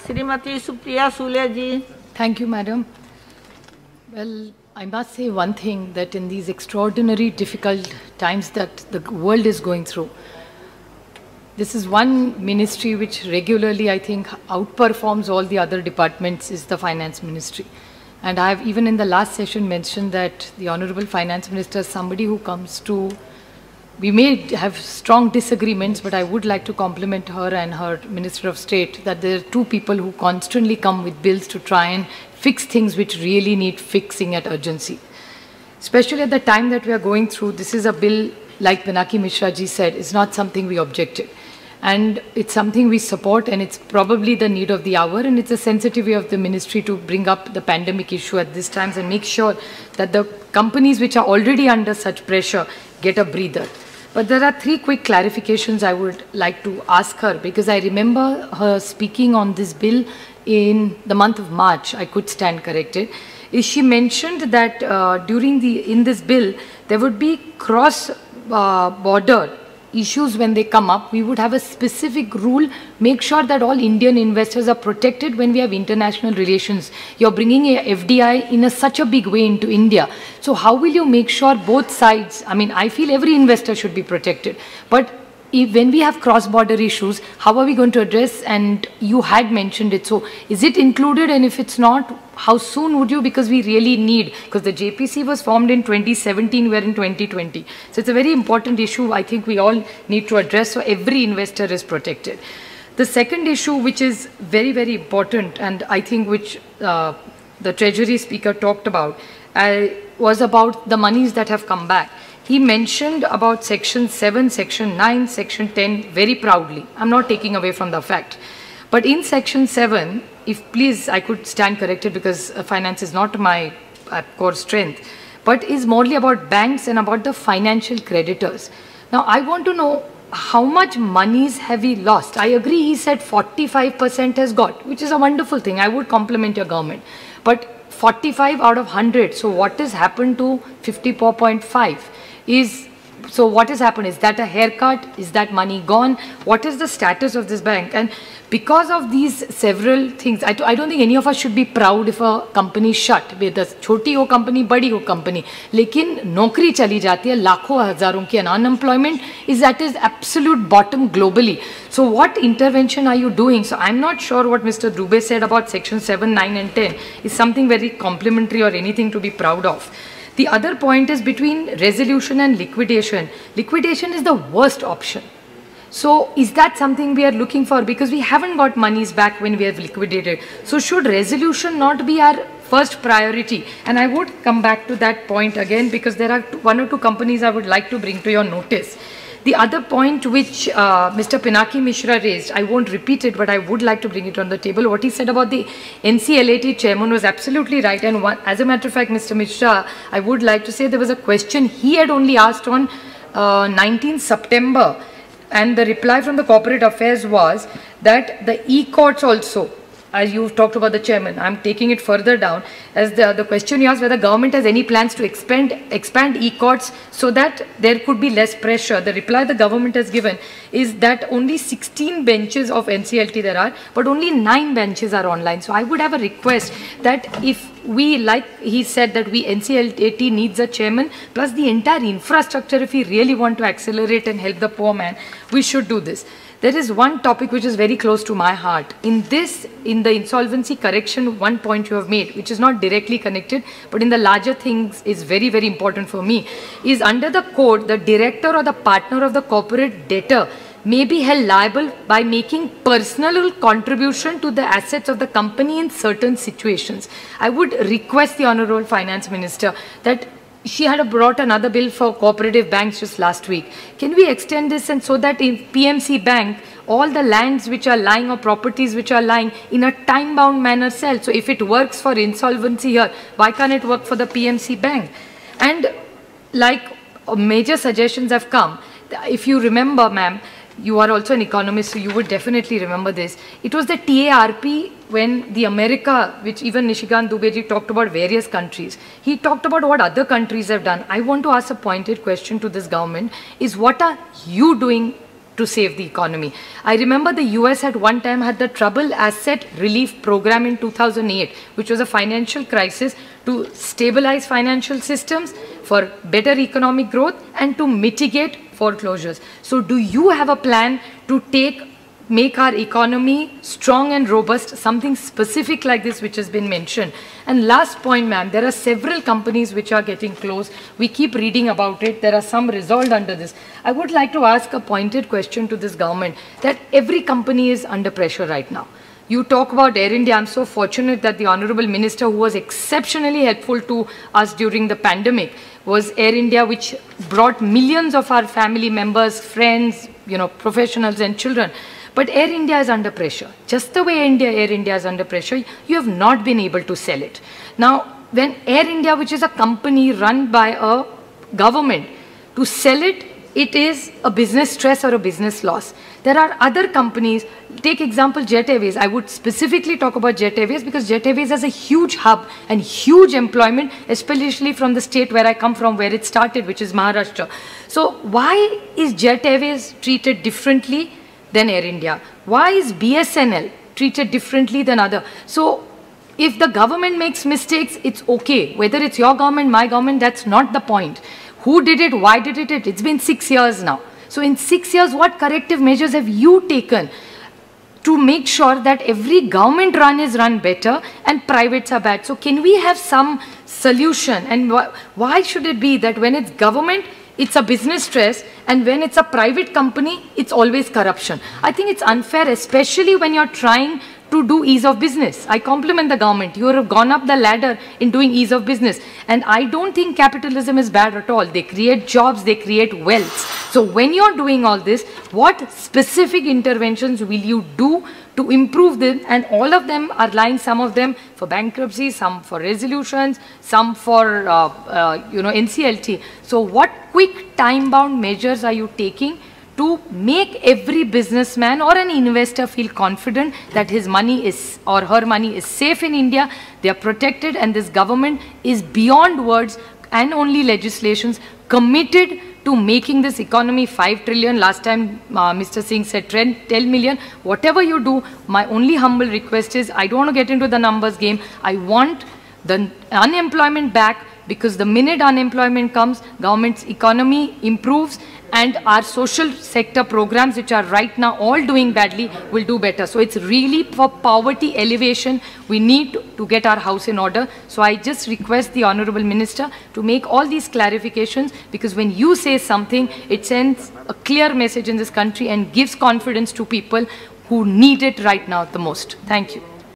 Srimati Supriya Sule ji. Thank you, Madam. Well, I must say one thing, that in these extraordinary difficult times that the world is going through, this is one ministry which regularly, I think, outperforms all the other departments, is the Finance Ministry. And I have even in the last session mentioned that the Honorable Finance Minister is somebody who comes to, we may have strong disagreements, but I would like to compliment her and her Minister of State, that there are two people who constantly come with bills to try and fix things which really need fixing at urgency. Especially at the time that we are going through, this is a bill, like Pinaki Mishra ji said, is not something we objected. And it's something we support, and it's probably the need of the hour, and it's a sensitivity of the ministry to bring up the pandemic issue at this time and make sure that the companies which are already under such pressure get a breather. But there are three quick clarifications I would like to ask her, because I remember her speaking on this bill in the month of March. I could stand corrected. She mentioned that in this bill, there would be cross-border issues when they come up. We would have a specific rule, make sure that all Indian investors are protected when we have international relations. You're bringing a FDI in such a big way into India. So how will you make sure both sides, I mean, I feel every investor should be protected, but when we have cross-border issues, how are we going to address? And you had mentioned it. So is it included? And if it's not, how soon would you? Because we really need, because the JPC was formed in 2017, we're in 2020. So it's a very important issue I think we all need to address, so every investor is protected. The second issue, which is very, very important, and I think which the Treasury Speaker talked about, was about the monies that have come back. He mentioned about Section 7, Section 9, Section 10 very proudly. I'm not taking away from the fact. But in Section 7, if please I could stand corrected, because finance is not my core strength, but is morely about banks and about the financial creditors. Now I want to know how much monies have we lost. I agree, he said 45% has got, which is a wonderful thing. I would compliment your government. But 45 out of 100, so what has happened to 54.5? So what has happened? Is that a haircut? Is that money gone? What is the status of this bank? And because of these several things, I don't think any of us should be proud if a company shut, be it a choti ho company, badi ho company. Lekin naukri chali jati hai, lakhon hazaron ki, and unemployment is at its absolute bottom globally. So what intervention are you doing? So I'm not sure what Mr. Dubey said about Section 7, 9 and 10 is something very complimentary or anything to be proud of. The other point is between resolution and liquidation. Liquidation is the worst option. So is that something we are looking for? Because we haven't got monies back when we have liquidated. So should resolution not be our first priority? And I would come back to that point again, because there are one or two companies I would like to bring to your notice. The other point which Mr. Pinaki Mishra raised, I won't repeat it, but I would like to bring it on the table. What he said about the NCLAT chairman was absolutely right. And as a matter of fact, Mr. Mishra, I would like to say there was a question he had only asked on 19th September. And the reply from the Corporate Affairs was that the e-courts also, as you've talked about the chairman, I'm taking it further down, as the question you asked whether government has any plans to expand e-courts so that there could be less pressure. The reply the government has given is that only 16 benches of NCLT there are, but only 9 benches are online. So I would have a request that if we, like he said, that NCLT needs a chairman, plus the entire infrastructure, if we really want to accelerate and help the poor man, we should do this. There is one topic which is very close to my heart. In the insolvency correction, one point you have made, which is not directly connected, but in the larger things is very, very important for me, is under the code, the director or the partner of the corporate debtor may be held liable by making personal contribution to the assets of the company in certain situations. I would request the Honorable Finance Minister that she had brought another bill for cooperative banks just last week. Can we extend this, and so that in PMC Bank, all the lands which are lying or properties which are lying in a time-bound manner sell? So if it works for insolvency here, why can't it work for the PMC Bank? And like major suggestions have come, if you remember, ma'am, you are also an economist, so you would definitely remember this. It was the TARP when the America, which even Nishikant Dubey talked about various countries. He talked about what other countries have done. I want to ask a pointed question to this government, is what are you doing to save the economy. I remember the US at one time had the Troubled Asset Relief Program in 2008, which was a financial crisis to stabilize financial systems for better economic growth and to mitigate foreclosures. So do you have a plan to make our economy strong and robust, something specific like this which has been mentioned? And last point, ma'am, there are several companies which are getting closed. We keep reading about it. There are some resolved under this. I would like to ask a pointed question to this government that every company is under pressure right now. You talk about Air India. I'm so fortunate that the Honorable Minister, who was exceptionally helpful to us during the pandemic, was Air India, which brought millions of our family members, friends, professionals and children. But Air India is under pressure. Just the way Air India is under pressure, you have not been able to sell it. Now, when Air India, which is a company run by a government, to sell it, it is a business stress or a business loss. There are other companies, take example Jet Airways. I would specifically talk about Jet Airways because Jet Airways has a huge hub and huge employment, especially from the state where I come from, where it started, which is Maharashtra. So why is Jet Airways treated differently than Air India? Why is BSNL treated differently than other? So if the government makes mistakes, it's okay. Whether it's your government, my government, that's not the point. Who did it? Why did it? It's been 6 years now. So in 6 years, what corrective measures have you taken to make sure that every government run is run better and privates are bad? So can we have some solution? And why should it be that when it's government, it's a business stress, and when it's a private company, it's always corruption? I think it's unfair, especially when you're trying to do ease of business. I compliment the government. You have gone up the ladder in doing ease of business. And I don't think capitalism is bad at all. They create jobs, they create wealth. So when you're doing all this, what specific interventions will you do to improve them? And all of them are lying, some of them for bankruptcy, some for resolutions, some for NCLT. So what quick time-bound measures are you taking to make every businessman or an investor feel confident that his money is or her money is safe in India, they are protected, and this government is beyond words and only legislations committed to making this economy 5 trillion. Last time Mr. Singh said 10 million. Whatever you do, my only humble request is, I don't want to get into the numbers game. I want the unemployment back, because the minute unemployment comes, government's economy improves, and our social sector programs, which are right now all doing badly, will do better. So it's really for poverty elevation, we need to get our house in order. So I just request the Honorable Minister to make all these clarifications, because when you say something, it sends a clear message in this country and gives confidence to people who need it right now the most. Thank you.